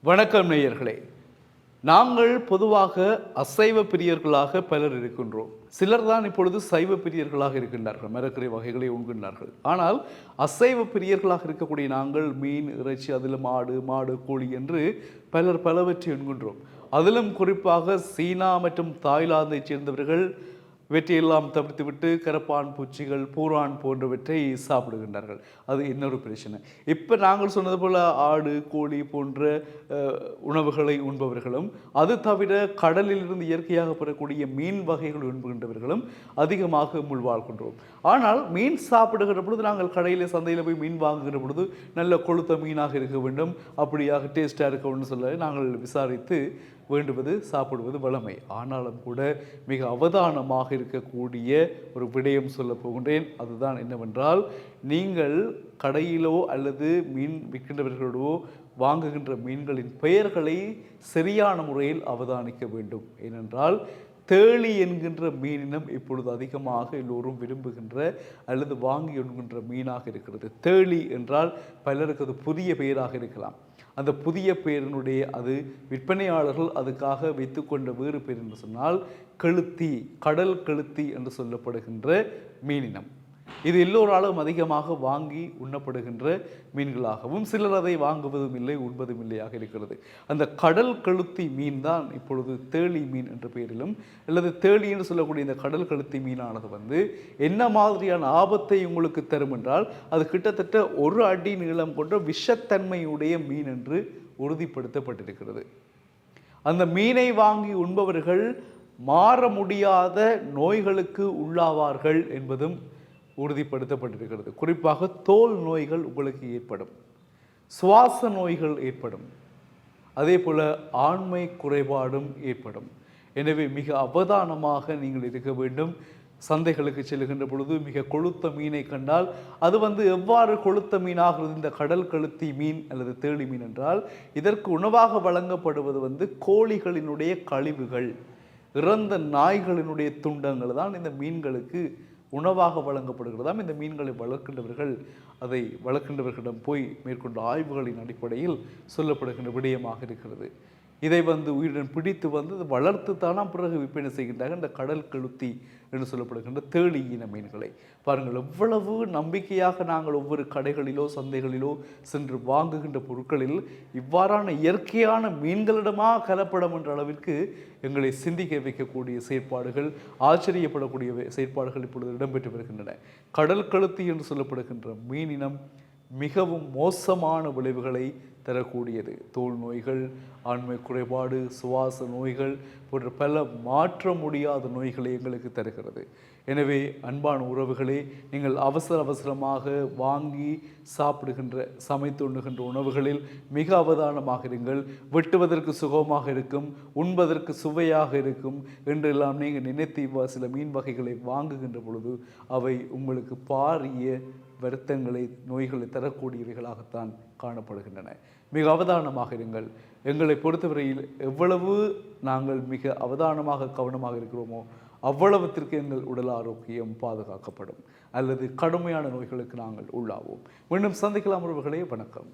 வணக்கம் நேயர்களே. நாங்கள் பொதுவாக அசைவ பிரியர்களாக பலர் இருக்கின்றோம். சிலர் தான் இப்பொழுது சைவ பிரியர்களாக இருக்கின்றார்கள், மரக்கறி வகைகளை உண்கின்றார்கள். ஆனால் அசைவ பிரியர்களாக இருக்கக்கூடிய நாங்கள் மீன், இறைச்சி, அதிலும் மாடு, கோழி என்று பலர் பலவற்றை உண்கின்றோம். அதிலும் குறிப்பாக சீனா மற்றும் தாய்லாந்தைச் சேர்ந்தவர்கள் வெற்றியெல்லாம் தவிர்த்துவிட்டு கரப்பான் பூச்சிகள், பூரான் போன்றவற்றை சாப்பிடுகின்றார்கள். அது இன்னொரு பிரச்சனை. இப்போ நாங்கள் சொன்னது போல் ஆடு, கோழி போன்ற உணவுகளை உண்பவர்களும், அது தவிர கடலில் இருந்து இயற்கையாக பெறக்கூடிய மீன் வகைகள் உண்புகின்றவர்களும் அதிகமாக வாழ்கின்றோம். ஆனால் மீன் சாப்பிடுகிற பொழுது நாங்கள் கடையில் சந்தையில் போய் மீன் வாங்குகிற பொழுது நல்ல கொழுத்த மீனாக இருக்க வேண்டும், அப்படியாக டேஸ்டாக இருக்க வேண்டும் சொல்ல நாங்கள் விசாரித்து வேண்டுவது சாப்பிடுவது வளமை. ஆனாலும் கூட மிக அவதானமாக இருக்கக்கூடிய ஒரு விடயம் சொல்ல போகின்றேன். அதுதான் என்னவென்றால், நீங்கள் கடையிலோ அல்லது மீன் விற்கின்றவர்களோ வாங்குகின்ற மீன்களின் பெயர்களை சரியான முறையில் அவதானிக்க வேண்டும். ஏனென்றால் தேளி என்கின்ற மீனினம் இப்பொழுது அதிகமாக எல்லோரும் விரும்புகின்ற அல்லது வாங்கி உண்கின்ற மீனாக இருக்கிறது. தேளி என்றால் பலருக்கு அது புதிய பெயராக இருக்கலாம். அந்த புதிய பெயரினுடைய அது விற்பனையாளர்கள் அதுக்காக வைத்துக்கொண்ட வேறு பெயர் என்று சொன்னால் கெளுத்தி, கடல் கெளுத்தி என்று சொல்லப்படுகின்ற மீனினம். இது எல்லோராலும் அதிகமாக வாங்கி உண்ணப்படுகின்ற மீன்களாகவும், சிலர் அதை வாங்குவதும் இல்லை, உண்பதும் இல்லையாக இருக்கிறது. அந்த கடல் கெளுத்தி மீன் தான் இப்பொழுது தேளி மீன் என்ற பெயரிலும், அல்லது தேளி என்று சொல்லக்கூடிய இந்த கடல் கெளுத்தி மீனானது என்ன மாதிரியான ஆபத்தை உங்களுக்கு தரும் என்றால், அது கிட்டத்தட்ட 1 அடி நீளம் கொண்ட விஷத்தன்மையுடைய மீன் என்று உறுதிப்படுத்தப்பட்டிருக்கிறது. அந்த மீனை வாங்கி உண்பவர்கள் மாற முடியாத நோய்களுக்கு உள்ளாவார்கள் என்பதும் உறுதிப்படுத்தப்பட்டிருக்கிறது. குறிப்பாக தோல் நோய்கள் உங்களுக்கு ஏற்படும், சுவாச நோய்கள் ஏற்படும், அதே போல ஆண்மை குறைபாடும் ஏற்படும். எனவே மிக அவதானமாக நீங்கள் இருக்க வேண்டும். சந்தைகளுக்கு செல்கின்ற பொழுது மிக கொழுத்த மீனை கண்டால் அது எவ்வாறு கொழுத்த மீனாகிறது இந்த கடல் கெளுத்தி மீன் அல்லது தேளி மீன் என்றால், இதற்கு உணவாக வழங்கப்படுவது கோழிகளினுடைய கழிவுகள், இறந்த நாய்களினுடைய துண்டங்கள் தான் இந்த மீன்களுக்கு உணவாக வழங்கப்படுகிறதாம். இந்த மீன்களை வளர்க்கின்றவர்களிடம் போய் மேற்கொண்ட ஆய்வுகளின் அடிப்படையில் சொல்லப்படுகின்ற விடயமாக இருக்கிறது. இதை உயிருடன் பிடித்து வளர்த்து தானாம் பிறகு விற்பனை செய்கின்றார்கள் இந்த கடல் கெளுத்தி என்று சொல்லப்படுகின்ற தேளி இன மீன்களை. பாருங்கள், எவ்வளவு நம்பிக்கையாக நாங்கள் ஒவ்வொரு கடைகளிலோ சந்தைகளிலோ சென்று வாங்குகின்ற பொருட்களில் இவ்வாறான இயற்கையான மீன்களிடமா கலப்படம் என்ற அளவிற்கு எங்களை சிந்திக்க வைக்கக்கூடிய செயற்பாடுகள், ஆச்சரியப்படக்கூடிய செயற்பாடுகள் இப்பொழுது இடம்பெற்று வருகின்றன. கடல் கெளுத்தி என்று சொல்லப்படுகின்ற மீனினம் மிகவும் மோசமான விளைவுகளை தரக்கூடியது. தோல் நோய்கள், ஆண்மை குறைபாடு, சுவாச நோய்கள் போன்ற பல மாற்ற முடியாத நோய்களை எங்களுக்கு தருகிறது. எனவே அன்பான உறவுகளே, நீங்கள் அவசரமாக வாங்கி சாப்பிடுகின்ற, சமைத்து உண்ணுகின்ற உணவுகளில் மிக அவதானமாக இருங்கள். வெட்டுவதற்கு சுகமாக இருக்கும், உண்பதற்கு சுவையாக இருக்கும் என்றெல்லாம் நீங்கள் நினைத்து சில மீன் வகைகளை வாங்குகின்ற பொழுது அவை உங்களுக்கு பாரிய வருத்தங்களை, நோய்களை தரக்கூடியவைகளாகத்தான் காணப்படுகின்றன. மிக அவதானமாக இருங்கள். எங்களை பொறுத்தவரையில் எவ்வளவு நாங்கள் மிக அவதானமாக கவனமாக இருக்கிறோமோ அவ்வளவுத்திற்கு எங்கள் உடல் ஆரோக்கியம் பாதுகாக்கப்படும், அல்லது கடுமையான நோய்களுக்கு நாங்கள் உள்ளாவோம். மீண்டும் சந்திக்கலாம் உறவுகளே. வணக்கம்.